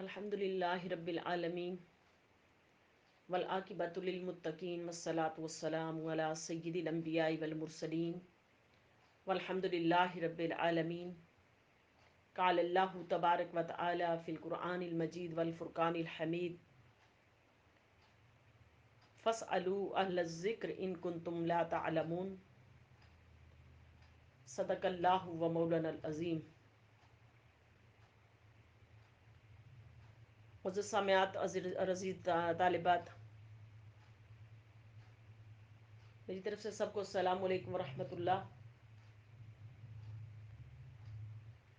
الحمد للہ رب العالمین والعاقبۃ للمتقین والصلاة والسلام علی سید الانبیاء والمرسلین والحمد للہ رب العالمین. قال اللہ تبارک و تعالی فی القرآن المجید والفرقان الحمید فاسألوا اہل الذکر ان کنتم لا تعلمون. صدق اللہ و مولانا العظیم. معزز سامعات، عزیز طالبات، میری طرف سے سب کو السلام علیکم ورحمۃ اللہ.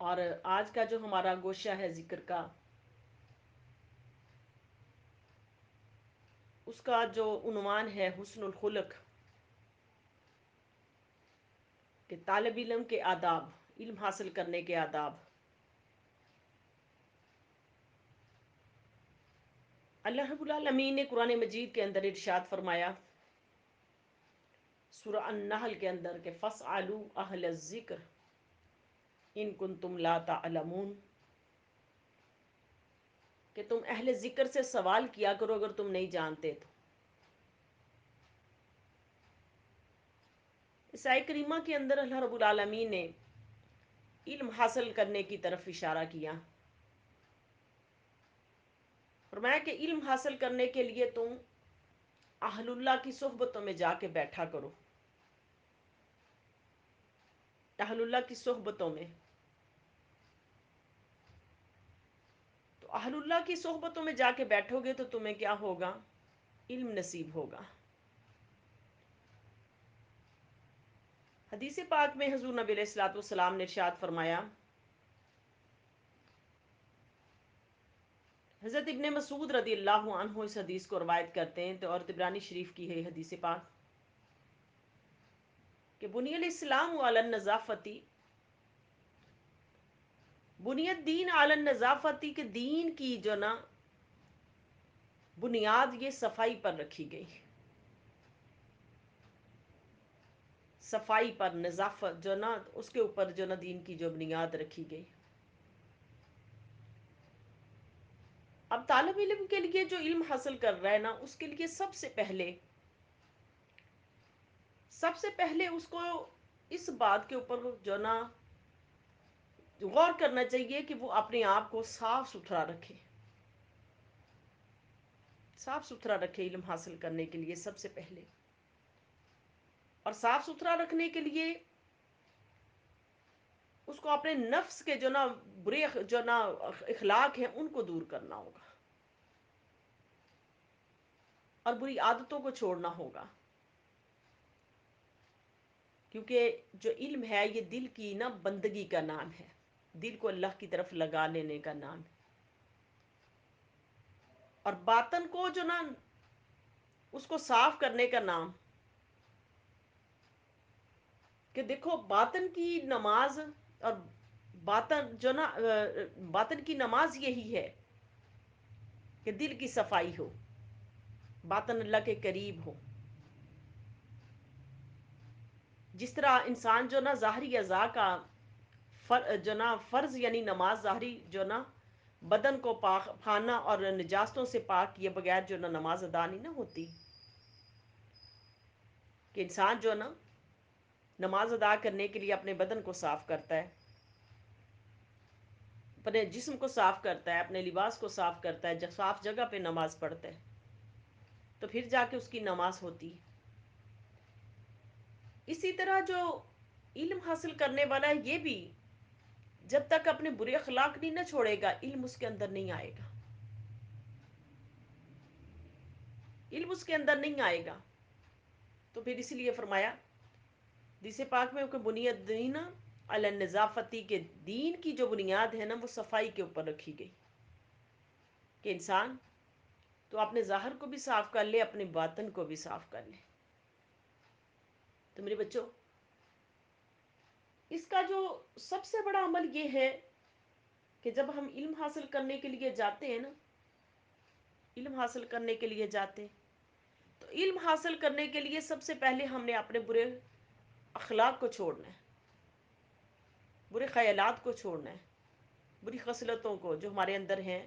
اور آج کا جو ہمارا گوشہ ہے ذکر کا، اس کا جو عنوان ہے حسن الخلق، کہ طالب علم کے آداب، علم حاصل کرنے کے آداب. اللہ رب العالمین نے قرآن مجید کے اندر ارشاد فرمایا سورہ النحل کے اندر کہ فَاسْأَلُوا أَهْلَ الذِّكْرِ إِن كُنتُمْ لَا تَعْلَمُونَ، کہ تم اہل ذکر سے سوال کیا کرو اگر تم نہیں جانتے تو. اس آیت کریمہ کے اندر اللہ رب العالمین نے علم حاصل کرنے کی طرف اشارہ کیا. فرمایا کہ علم حاصل کرنے کے لیے تم اہل اللہ کی صحبتوں میں جا کے بیٹھا کرو. اہل اللہ کی صحبتوں میں، تو اہل اللہ کی صحبتوں میں جا کے بیٹھو گے تو تمہیں کیا ہوگا؟ علم نصیب ہوگا. حدیث پاک میں حضور نبی علیہ الصلوۃ والسلام نے ارشاد فرمایا، حضرت ابن مسعود رضی اللہ عنہ اس حدیث کو روایت کرتے ہیں، تو اور طبرانی شریف کی ہے حدیث پاک، کہ بنی الاسلام علی النظافتی، بنیت دین علی النظافتی، کہ دین کی جو نا بنیاد یہ صفائی پر رکھی گئی. صفائی پر، نظافت جو نا اس کے اوپر جو نا دین کی جو بنیاد رکھی گئی. اب طالب علم کے لیے جو علم حاصل کر رہا ہے نا، اس کے لیے سب سے پہلے اس کو اس بات کے اوپر جو نا غور کرنا چاہیے کہ وہ اپنے آپ کو صاف ستھرا رکھے. صاف ستھرا رکھے علم حاصل کرنے کے لیے سب سے پہلے. اور صاف ستھرا رکھنے کے لیے اس کو اپنے نفس کے جو نا برے جو نا اخلاق ہیں ان کو دور کرنا ہوگا، اور بری عادتوں کو چھوڑنا ہوگا. کیونکہ جو علم ہے یہ دل کی نا بندگی کا نام ہے، دل کو اللہ کی طرف لگا لینے کا نام ہے. اور باطن کو جو نا اس کو صاف کرنے کا نام، کہ دیکھو باطن کی نماز، اور باطن جو نا باطن کی نماز یہی ہے کہ دل کی صفائی ہو، باطن اللہ کے قریب ہو. جس طرح انسان جو نا ظاہری اعضاء کا جو نا فرض یعنی نماز ظاہری جو نا بدن کو پاک خانہ اور نجاستوں سے پاک کیے بغیر جو نا نماز ادا نہیں نہ ہوتی، کہ انسان جو نا نماز ادا کرنے کے لیے اپنے بدن کو صاف کرتا ہے، اپنے جسم کو صاف کرتا ہے، اپنے لباس کو صاف کرتا ہے، جب صاف جگہ پہ نماز پڑھتا ہے تو پھر جا کے اس کی نماز ہوتی ہے. اسی طرح جو علم حاصل کرنے والا ہے یہ بھی جب تک اپنے برے اخلاق نہیں نہ چھوڑے گا، علم اس کے اندر نہیں آئے گا. علم اس کے اندر نہیں آئے گا. تو پھر اس لیے فرمایا حدیث پاک میں کہ بنیاد دین علی النظافتی، کے دین کی جو بنیاد ہے نا وہ صفائی کے اوپر رکھی گئی. کہ انسان تو اپنے ظاہر کو بھی صاف کر لے، اپنے باطن کو بھی صاف کر لے. تو میرے بچوں، اس کا جو سب سے بڑا عمل یہ ہے کہ جب ہم علم حاصل کرنے کے لیے جاتے ہیں نا، علم حاصل کرنے کے لیے جاتے ہیں تو علم حاصل کرنے کے لیے سب سے پہلے ہم نے اپنے برے اخلاق کو چھوڑنا ہے، برے خیالات کو چھوڑنا ہے، بری خصلتوں کو جو ہمارے اندر ہیں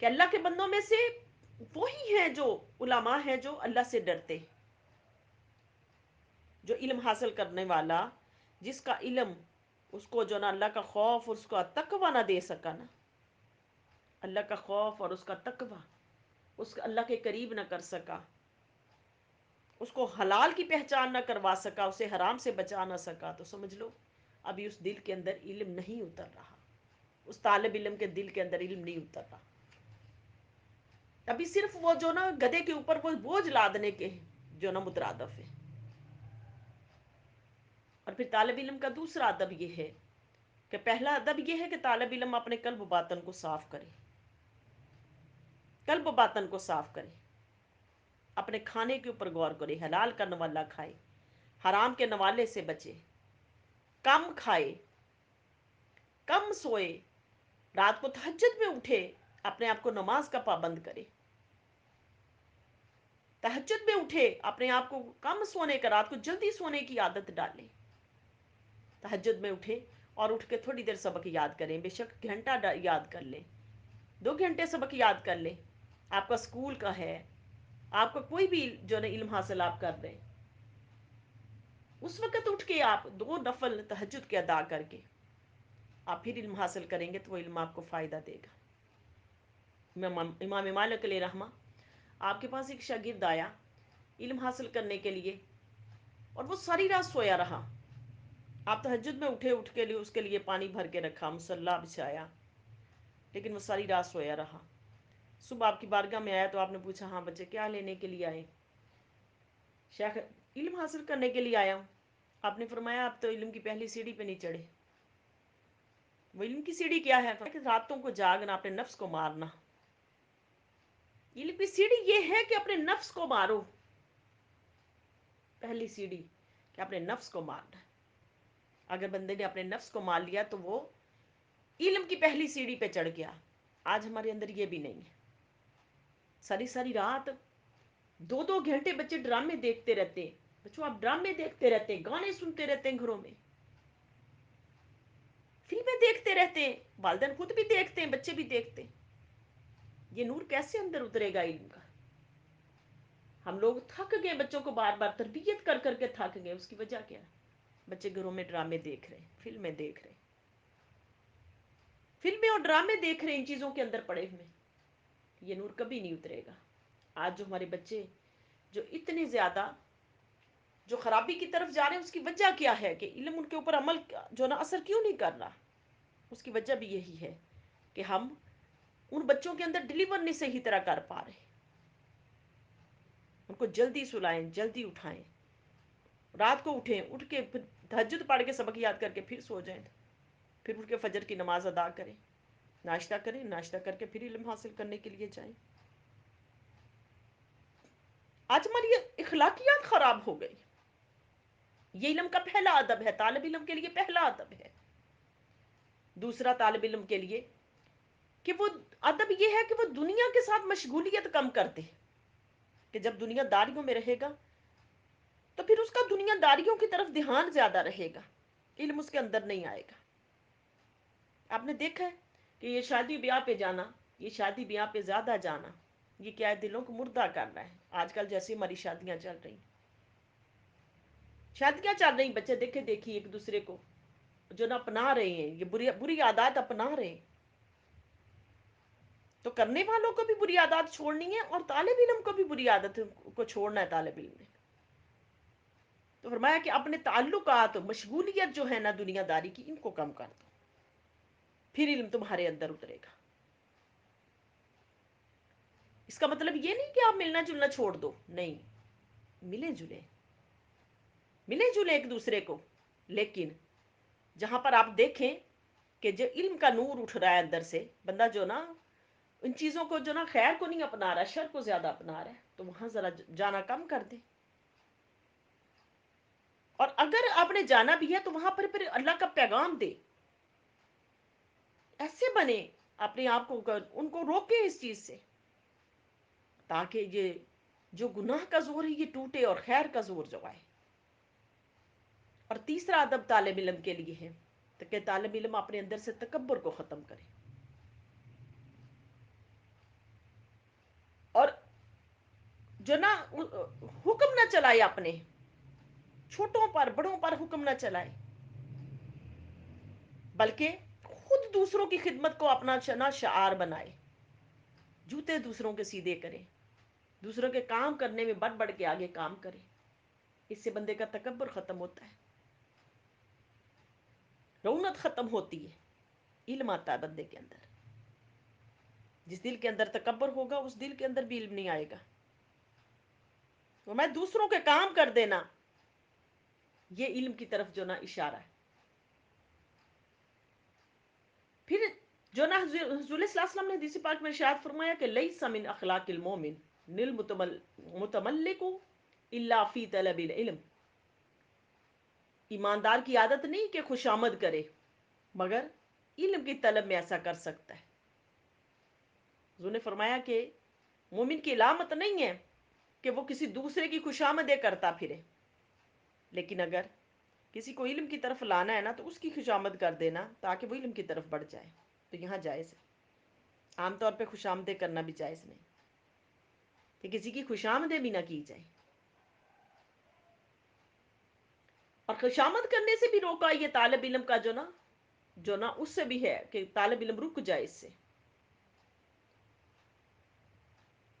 کہ اللہ کے بندوں میں سے وہی ہیں جو علماء ہیں جو اللہ سے ڈرتے، جو علم حاصل کرنے والا، جس کا علم اس کو جو نا اللہ کا خوف اور اس کا تقوی نہ دے سکا نا، اللہ کا خوف اور اس کا تقوی اس کا اللہ کے قریب نہ کر سکا، اس کو حلال کی پہچان نہ کروا سکا، اسے حرام سے بچا نہ سکا، تو سمجھ لو ابھی اس دل کے اندر علم نہیں اتر رہا، اس طالب علم کے دل کے اندر علم نہیں اتر رہا، ابھی صرف وہ جو نا گدھے کے اوپر وہ بوجھ لادنے کے جو نا مترادف ہے۔ اور پھر طالب علم کا دوسرا ادب یہ ہے کہ پہلا ادب یہ ہے کہ طالب علم اپنے قلب و باطن کو صاف کرے، قلب و باطن کو صاف کرے، اپنے کھانے کے اوپر غور کرے، حلال کا نوالا کھائے، حرام کے نوالے سے بچے، کم کھائے، کم سوئے، رات کو تہجد میں اٹھے، اپنے آپ کو نماز کا پابند کرے، تہجد میں اٹھے، اپنے آپ کو کم سونے کا، رات کو جلدی سونے کی عادت ڈالے، تہجد میں اٹھے اور اٹھ کے تھوڑی دیر سبق یاد کریں، بے شک گھنٹہ یاد کر لیں، 2 گھنٹے سبق یاد کر لیں، آپ کا سکول کا ہے، آپ کا کوئی بھی جو نا علم حاصل آپ کر رہے ہیں، اس وقت اٹھ کے آپ 2 نفل تہجد کے ادا کر کے آپ پھر علم حاصل کریں گے تو وہ علم آپ کو فائدہ دے گا۔ امام مالک علیہ رحمہ، آپ کے پاس ایک شاگرد آیا علم حاصل کرنے کے لیے، اور وہ ساری رات سویا رہا، آپ تہجد میں اٹھے، اٹھ کے لیے اس کے لیے پانی بھر کے رکھا، مصلی بچھایا، لیکن وہ ساری رات سویا رہا۔ صبح آپ کی بارگاہ میں آیا تو آپ نے پوچھا ہاں بچے کیا لینے کے لیے آئے؟ شیخ علم حاصل کرنے کے لیے آیا ہوں۔ آپ نے فرمایا آپ تو علم کی پہلی سیڑھی پہ نہیں چڑھے۔ وہ علم کی سیڑھی کیا ہے؟ راتوں کو جاگنا، اپنے نفس کو مارنا۔ علم کی سیڑھی یہ ہے کہ اپنے نفس کو مارو، پہلی سیڑھی کہ اپنے نفس کو مارنا۔ اگر بندے نے اپنے نفس کو مار لیا تو وہ علم کی پہلی سیڑھی پہ چڑھ گیا۔ آج ہمارے اندر یہ بھی نہیں ہے، ساری ساری رات 2 2 گھنٹے بچے ڈرامے دیکھتے رہتے ہیں۔ بچوں آپ ڈرامے دیکھتے رہتے ہیں، گانے سنتے رہتے ہیں، گھروں میں فلمیں دیکھتے رہتے ہیں، والدین خود بھی دیکھتے ہیں، بچے بھی دیکھتے ہیں۔ یہ نور کیسے اندر اترے گا علم کا؟ ہم لوگ تھک گئے، بچوں کو بار بار تربیت کر کر کے تھک گئے۔ اس کی وجہ کیا ہے؟ بچے گھروں میں ڈرامے دیکھ رہے ہیں، فلمیں دیکھ رہے ہیں، فلمیں اور ڈرامے دیکھ رہے ہیں، ان چیزوں کے اندر پڑے ہوئے، یہ نور کبھی نہیں اترے گا۔ آج جو ہمارے بچے جو اتنے زیادہ جو خرابی کی طرف جا رہے ہیں، اس کی وجہ کیا ہے کہ علم ان کے اوپر عمل جو نا اثر کیوں نہیں کر رہا؟ اس کی وجہ بھی یہی ہے کہ ہم ان بچوں کے اندر ڈلیور نہیں صحیح طرح کر پا رہے، ان کو جلدی سلائیں، جلدی اٹھائیں، رات کو اٹھیں، اٹھ کے پھر تہجد پڑھ کے سبق یاد کر کے پھر سو جائیں، پھر اٹھ کے فجر کی نماز ادا کریں، ناشتہ کریں، ناشتہ کر کے پھر علم حاصل کرنے کے لیے جائیں۔ آج ہماری یہ اخلاقیات خراب ہو گئی۔ یہ علم کا پہلا ادب ہے، طالب علم کے لیے پہلا ادب ہے۔ دوسرا طالب علم کے لیے کہ وہ ادب یہ ہے کہ وہ دنیا کے ساتھ مشغولیت کم کرتے، کہ جب دنیا داریوں میں رہے گا تو پھر اس کا دنیا داریوں کی طرف دھیان زیادہ رہے گا، علم اس کے اندر نہیں آئے گا۔ آپ نے دیکھا ہے کہ یہ شادی بیاہ پہ جانا، یہ شادی بیاہ پہ زیادہ جانا، یہ کیا ہے؟ دلوں کو مردہ کر رہا ہے۔ آج کل جیسی ہماری شادیاں چل رہی، شادیاں چل رہی، بچے دیکھے دیکھی ایک دوسرے کو جو نہ اپنا رہے ہیں، یہ بری بری عادات اپنا رہے ہیں۔ تو کرنے والوں کو بھی بری عادات چھوڑنی ہے اور طالب علم کو بھی بری عادت کو چھوڑنا ہے طالب علم نے۔ تو فرمایا کہ اپنے تعلقات، مشغولیت جو ہے نا دنیا داری کی، ان کو کم کر دو، پھر علم تمہارے اندر اترے گا۔ اس کا مطلب یہ نہیں کہ آپ ملنا جلنا چھوڑ دو، نہیں، ملے جلے، ملے جلے ایک دوسرے کو، لیکن جہاں پر آپ دیکھیں کہ جو علم کا نور اٹھ رہا ہے اندر سے، بندہ جو نا ان چیزوں کو جو نا خیر کو نہیں اپنا رہا، شر کو زیادہ اپنا رہا ہے، تو وہاں ذرا جانا کم کر دے۔ اور اگر آپ نے جانا بھی ہے تو وہاں پر پھر اللہ کا پیغام دے، ایسے بنے اپنے آپ کو، ان کو روکے اس چیز سے، تاکہ یہ جو گناہ کا زور ہے یہ ٹوٹے اور خیر کا زور جو آئے۔ اور تیسرا ادب طالب علم کے لیے ہے کہ طالب علم اپنے اندر سے تکبر کو ختم کرے۔ جو نا حکم نہ چلائے، اپنے چھوٹوں پر بڑوں پر حکم نہ چلائے، بلکہ خود دوسروں کی خدمت کو اپنا شعار بنائے، جوتے دوسروں کے سیدھے کرے، دوسروں کے کام کرنے میں بڑھ بڑھ کے آگے کام کرے۔ اس سے بندے کا تکبر ختم ہوتا ہے، رونت ختم ہوتی ہے، علم آتا ہے بندے کے اندر۔ جس دل کے اندر تکبر ہوگا اس دل کے اندر بھی علم نہیں آئے گا۔ تو میں دوسروں کے کام کر دینا، یہ علم کی طرف جو نا اشارہ ہے۔ پھر جو نا حضور صلی اللہ علیہ وسلم نے حدیث پاک میں ارشاد فرمایا کہ لیس من اخلاق المومن المتملک الا فی طلب العلم، ایماندار کی عادت نہیں کہ خوشامد کرے، مگر علم کی طلب میں ایسا کر سکتا ہے۔ حضور نے فرمایا کہ مومن کی علامت نہیں ہے کہ وہ کسی دوسرے کی خوشامدیں کرتا پھرے، لیکن اگر کسی کو علم کی طرف لانا ہے نا تو اس کی خوشامد کر دینا تاکہ وہ علم کی طرف بڑھ جائے، تو یہاں جائز ہے۔ عام طور پہ خوشامدیں کرنا بھی جائز نہیں، کہ کسی کی خوشامدیں بھی نہ کی جائے، اور خوشامد کرنے سے بھی روکا یہ طالب علم کا جو نا اس سے بھی ہے کہ طالب علم رک جائے اس سے۔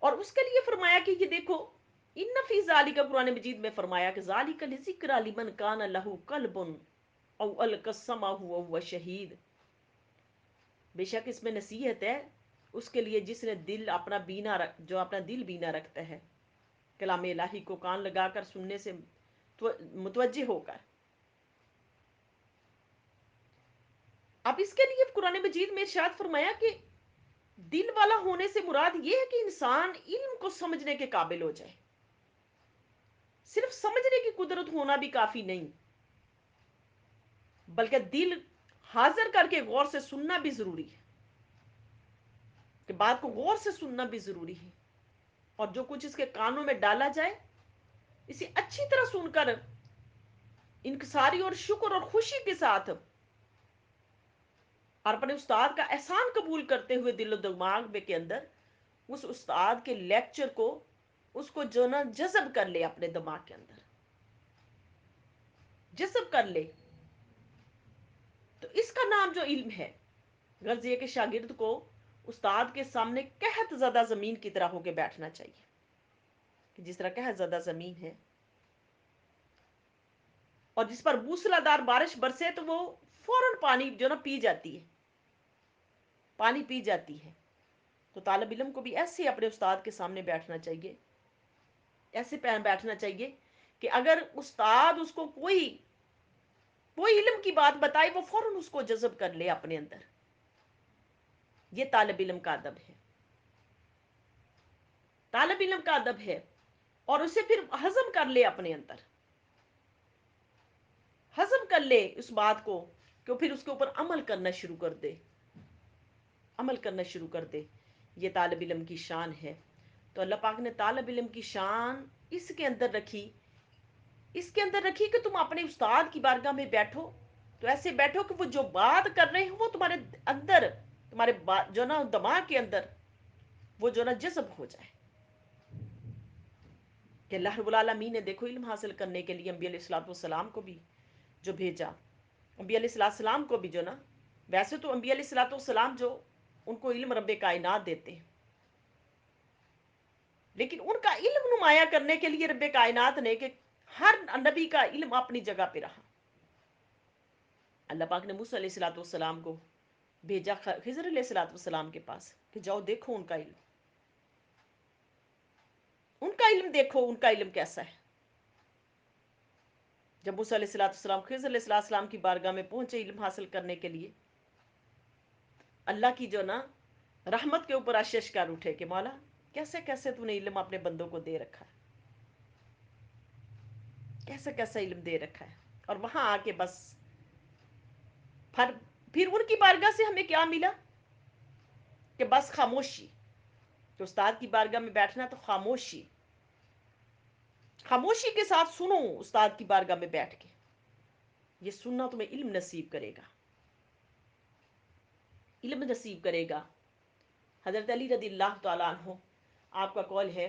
اور اس کے لیے فرمایا کہ یہ دیکھو ان فی ذالک، قرآن مجید میں فرمایا کہ ذالک لذکر لمن کان لہ قلب او القى السمع وهو شہید، بے شک اس میں نصیحت ہے اس کے لیے جس نے دل اپنا بینا جو اپنا دل بینا رکھتا ہے، کلام الہی کو کان لگا کر سننے سے متوجہ ہو کر۔ اب اس کے لیے قرآن مجید میں ارشاد فرمایا کہ دل والا ہونے سے مراد یہ ہے کہ انسان علم کو سمجھنے کے قابل ہو جائے۔ صرف سمجھنے کی قدرت ہونا بھی کافی نہیں، بلکہ دل حاضر کر کے غور سے سننا بھی ضروری ہے، کہ بات کو غور سے سننا بھی ضروری ہے، اور جو کچھ اس کے کانوں میں ڈالا جائے اسے اچھی طرح سن کر انکساری اور شکر اور خوشی کے ساتھ اور اپنے استاد کا احسان قبول کرتے ہوئے دل و دماغ میں کے اندر اس استاد کے لیکچر کو، اس کو جو نا جذب کر لے، اپنے دماغ کے اندر جذب کر لے، تو اس کا نام جو علم ہے۔ غرض یہ کہ شاگرد کو استاد کے سامنے قحط زدہ زمین کی طرح ہو کے بیٹھنا چاہیے، کہ جس طرح قحط زدہ زمین ہے اور جس پر موسلا دار بارش برسے تو وہ فوراً پانی جو نا پی جاتی ہے، پانی پی جاتی ہے، تو طالب علم کو بھی ایسے اپنے استاد کے سامنے بیٹھنا چاہیے، ایسے بیٹھنا چاہیے کہ اگر استاد اس کو کوئی علم کی بات بتائے وہ فوراً اس کو جذب کر لے اپنے اندر۔ یہ طالب علم کا ادب ہے، طالب علم کا ادب ہے، اور اسے پھر ہضم کر لے اپنے اندر، ہضم کر لے اس بات کو، کہ پھر اس کے اوپر عمل کرنا شروع کر دے، عمل کرنا شروع کر دے۔ یہ طالب علم کی شان ہے۔ تو اللہ پاک نے طالب علم کی شان اس کے اندر رکھی، اس کے اندر رکھی کہ تم اپنے استاد کی بارگاہ میں بیٹھو تو ایسے بیٹھو کہ وہ جو بات کر رہے ہیں وہ تمہارے اندر، تمہارے جو نا دماغ کے اندر وہ جو نا جذب ہو جائے۔ کہ اللہ رب العالمین نے دیکھو علم حاصل کرنے کے لیے انبیاء علیہ السلام کو بھی جو بھیجا، انبیاء علیہ السلام کو بھی جو نا، ویسے تو انبیاء علیہ السلام جو ان کو علم رب کائنات دیتے ہیں، لیکن ان کا علم نمایاں کرنے کے لیے رب کائنات نے کہ ہر نبی کا علم اپنی جگہ پہ رہا۔ اللہ پاک نے موسیٰ علیہ السلام کو بھیجا خضر علیہ السلام کے پاس کہ جاؤ دیکھو ان کا علم، ان کا علم دیکھو، ان کا علم کیسا ہے۔ جب موسیٰ علیہ السلام خضر علیہ السلام کی بارگاہ میں پہنچے علم حاصل کرنے کے لیے، اللہ کی جو نا رحمت کے اوپر اشش کر اٹھے کہ مولا کیسے کیسے تو نے علم اپنے بندوں کو دے رکھا ہے، کیسا کیسا علم دے رکھا ہے۔ اور وہاں آ کے بس پھر ان کی بارگاہ سے ہمیں کیا ملا کہ بس خاموشی، کہ استاد کی بارگاہ میں بیٹھنا تو خاموشی، خاموشی کے ساتھ سنو استاد کی بارگاہ میں بیٹھ کے، یہ سننا تمہیں علم نصیب کرے گا، علم نصیب کرے گا۔ حضرت علی رضی اللہ تعالیٰ عنہ، آپ کا قول ہے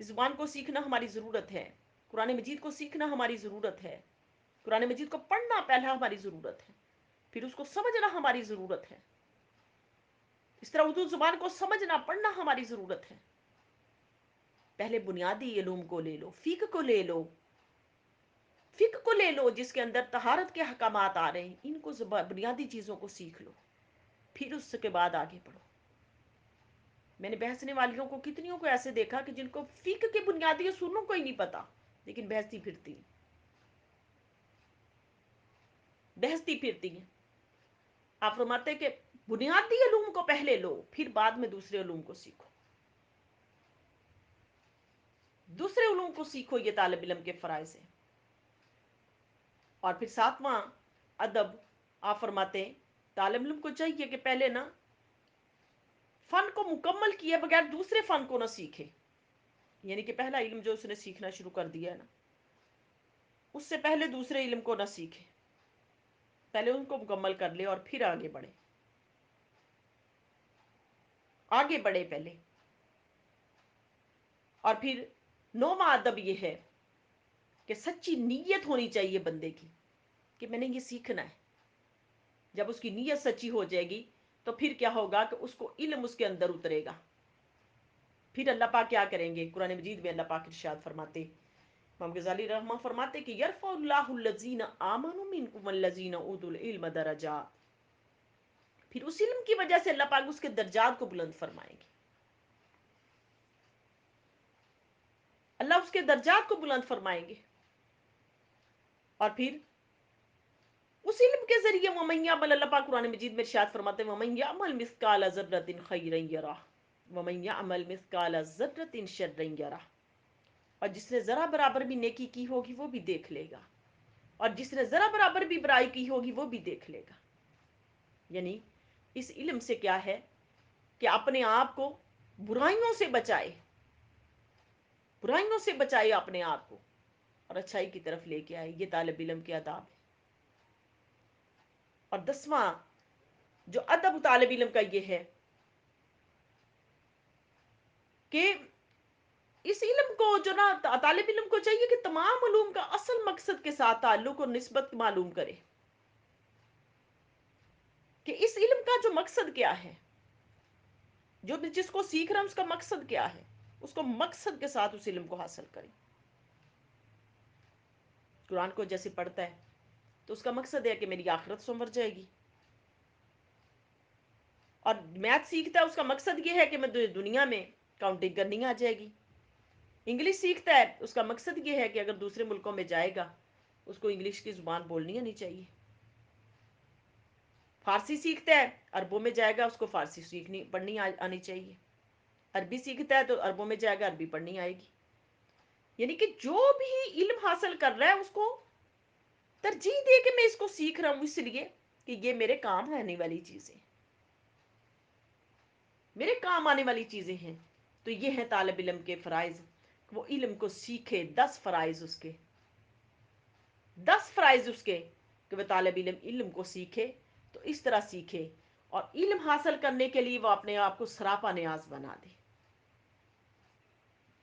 اس زبان کو سیکھنا ہماری ضرورت ہے، قرآن مجید کو سیکھنا ہماری ضرورت ہے، قرآن مجید کو پڑھنا پہلا ہماری ضرورت ہے، پھر اس کو سمجھنا ہماری ضرورت ہے، اس طرح اردو زبان کو سمجھنا پڑھنا ہماری ضرورت ہے۔ پہلے بنیادی علوم کو لے لو، فقہ کو لے لو، فقہ کو لے لو جس کے اندر طہارت کے حکامات آ رہے ہیں، ان کو بنیادی چیزوں کو سیکھ لو، پھر اس کے بعد آگے بڑھو۔ میں نے بحثنے والیوں کو کتنیوں کو ایسے دیکھا کہ جن کو فقہ کے بنیادی اصولوں کو ہی نہیں پتا، لیکن بحثتی پھرتی ہیں۔ آپ فرماتے کہ بنیادی علوم کو پہلے لو، پھر بعد میں دوسرے علوم کو سیکھو، دوسرے علوم کو سیکھو، یہ طالب علم کے فرائض ہیں۔ اور پھر ساتواں ادب، آپ فرماتے ہیں طالب علم کو چاہیے کہ پہلے نا فن کو مکمل کیے بغیر دوسرے فن کو نہ سیکھے، یعنی کہ پہلا علم جو اس نے سیکھنا شروع کر دیا ہے نا، اس سے پہلے دوسرے علم کو نہ سیکھے، پہلے ان کو مکمل کر لے اور پھر آگے بڑھے، آگے بڑھے پہلے۔ اور پھر نوواں ادب یہ ہے کہ سچی نیت ہونی چاہیے بندے کی کہ میں نے یہ سیکھنا ہے۔ جب اس کی نیت سچی ہو جائے گی تو پھر کیا ہوگا کہ اس کو علم اس کے اندر اترے گا۔ پھر اللہ پاک کیا کریں گے؟ قرآن مجید میں اللہ پاک ارشاد فرماتے، امام غزالی رحمہ فرماتے کہ یرفع اللہ الذین آمنوا منکم والذین اوتوا العلم درجات، پھر اس علم کی وجہ سے اللہ پاک اس کے درجات کو بلند فرمائیں گے، اللہ اس کے درجات کو بلند فرمائیں گے۔ اور پھر اس علم کے ذریعے وَمَن يَعْمَلْ، اللہ پاک قرآن مجید میں ارشاد فرماتے ہیں وَمَن يَعْمَلْ مِثْقَالَ ذَرَّةٍ خَيْرًا يَرَهُ وَمَن يَعْمَلْ مِثْقَالَ ذَرَّةٍ شَرًّا يَرَهُ، اور جس نے ذرا برابر بھی نیکی کی ہوگی وہ بھی دیکھ لے گا، اور جس نے ذرا برابر بھی برائی کی ہوگی وہ بھی دیکھ لے گا۔ یعنی اس علم سے کیا ہے کہ اپنے آپ کو برائیوں سے بچائے، برائیوں سے بچائے اپنے آپ کو اور اچھائی کی طرف لے کے آئے، یہ طالب علم کے آداب ہے۔ اور 10واں جو ادب طالب علم کا یہ ہے کہ اس علم کو جو نا طالب علم کو چاہیے کہ تمام علوم کا اصل مقصد کے ساتھ تعلق اور نسبت معلوم کرے، کہ اس علم کا جو مقصد کیا ہے، جو بھی جس کو سیکھ رہا ہے اس کا مقصد کیا ہے، اس کو مقصد کے ساتھ اس علم کو حاصل کرے۔ قرآن کو جیسے پڑھتا ہے تو اس کا مقصد ہے کہ میری آخرت سنور جائے گی، اور میتھ سیکھتا ہے اس کا مقصد یہ ہے کہ میں دنیا میں کاؤنٹنگ کرنی آ جائے گی۔ انگلش سیکھتا ہے اس کا مقصد یہ ہے کہ اگر دوسرے ملکوں میں جائے گا اس کو انگلش کی زبان بولنی آنی چاہیے۔ فارسی سیکھتا ہے، عربوں میں جائے گا اس کو فارسی سیکھنی پڑھنی آنی چاہیے۔ عربی سیکھتا ہے تو عربوں میں جائے گا عربی پڑھنی آئے گی۔ یعنی کہ جو بھی علم حاصل کر رہا ہے اس کو ترجیح دے کہ میں اس کو سیکھ رہا ہوں اس لیے کہ یہ میرے کام آنے والی چیزیں، میرے کام آنے والی چیزیں ہیں۔ تو یہ ہے طالب علم کے فرائض، وہ علم کو سیکھے، 10 فرائض اس کے، 10 فرائض اس کے کہ وہ طالب علم علم کو سیکھے تو اس طرح سیکھے، اور علم حاصل کرنے کے لیے وہ اپنے آپ کو سراپا نیاز بنا دے،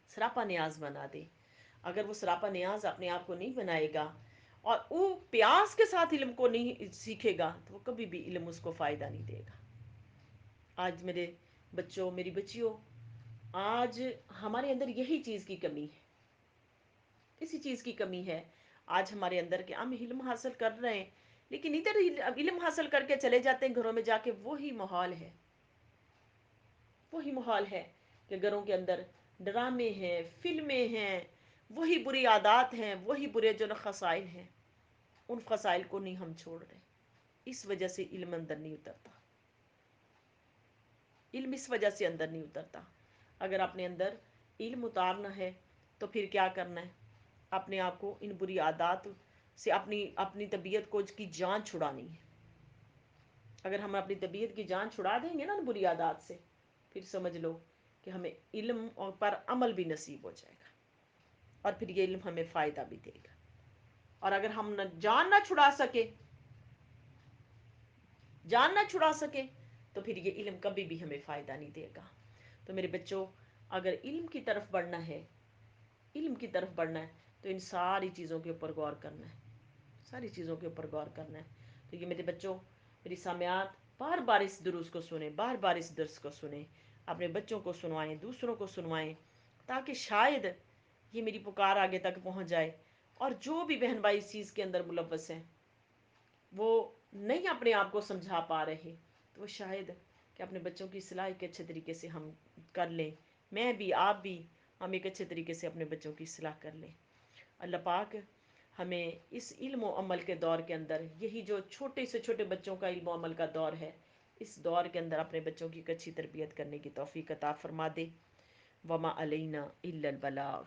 سراپا نیاز بنا دے۔ اگر وہ سراپا نیاز اپنے آپ کو نہیں بنائے گا اور وہ پیاس کے ساتھ علم کو نہیں سیکھے گا تو وہ کبھی بھی علم اس کو فائدہ نہیں دے گا۔ آج میرے بچوں، میری بچیوں، آج ہمارے اندر یہی چیز کی کمی ہے، اسی چیز کی کمی ہے آج ہمارے اندر کہ ہم علم حاصل کر رہے ہیں لیکن ادھر علم حاصل کر کے چلے جاتے ہیں گھروں میں جا کے وہی ماحول ہے، وہی ماحول ہے کہ گھروں کے اندر ڈرامے ہیں، فلمیں ہیں، وہی بری عادات ہیں، وہی برے جو خصائل ہیں، ان خصائل کو نہیں ہم چھوڑ رہے، اس وجہ سے علم اندر نہیں اترتا، علم اس وجہ سے اندر نہیں اترتا۔ اگر اپنے اندر علم اتارنا ہے تو پھر کیا کرنا ہے؟ اپنے آپ کو ان بری عادات سے اپنی طبیعت کو کی جان چھڑانی ہے۔ اگر ہم اپنی طبیعت کی جان چھڑا دیں گے نا ان بری عادات سے، پھر سمجھ لو کہ ہمیں علم پر عمل بھی نصیب ہو جائے گا، اور پھر یہ علم ہمیں فائدہ بھی دے گا۔ اور اگر ہم جان نہ چھڑا سکے، جان نہ چھڑا سکے تو پھر یہ علم کبھی بھی ہمیں فائدہ نہیں دے گا۔ تو میرے بچوں، اگر علم کی طرف بڑھنا ہے علم کی طرف بڑھنا ہے تو ان ساری چیزوں کے اوپر غور کرنا ہے، ساری چیزوں کے اوپر غور کرنا ہے۔ تو یہ میرے بچوں، میری سامعات، بار بار اس دروس کو سنیں، بار بار اس درس کو سنیں، اپنے بچوں کو سنوائیں، دوسروں کو سنوائیں، تاکہ شاید یہ میری پکار آگے تک پہنچ جائے، اور جو بھی بہن بھائی اس چیز کے اندر ملوث ہیں، وہ نہیں اپنے آپ کو سمجھا پا رہے، تو وہ شاید کہ اپنے بچوں کی اصلاح ایک اچھے طریقے سے ہم کر لیں، میں بھی، آپ بھی، ہم ایک اچھے طریقے سے اپنے بچوں کی اصلاح کر لیں۔ اللہ پاک ہمیں اس علم و عمل کے دور کے اندر، یہی جو چھوٹے سے چھوٹے بچوں کا علم و عمل کا دور ہے، اس دور کے اندر اپنے بچوں کی ایک اچھی تربیت کرنے کی توفیق عطا فرما دے۔ وما علینا الا البلاغ۔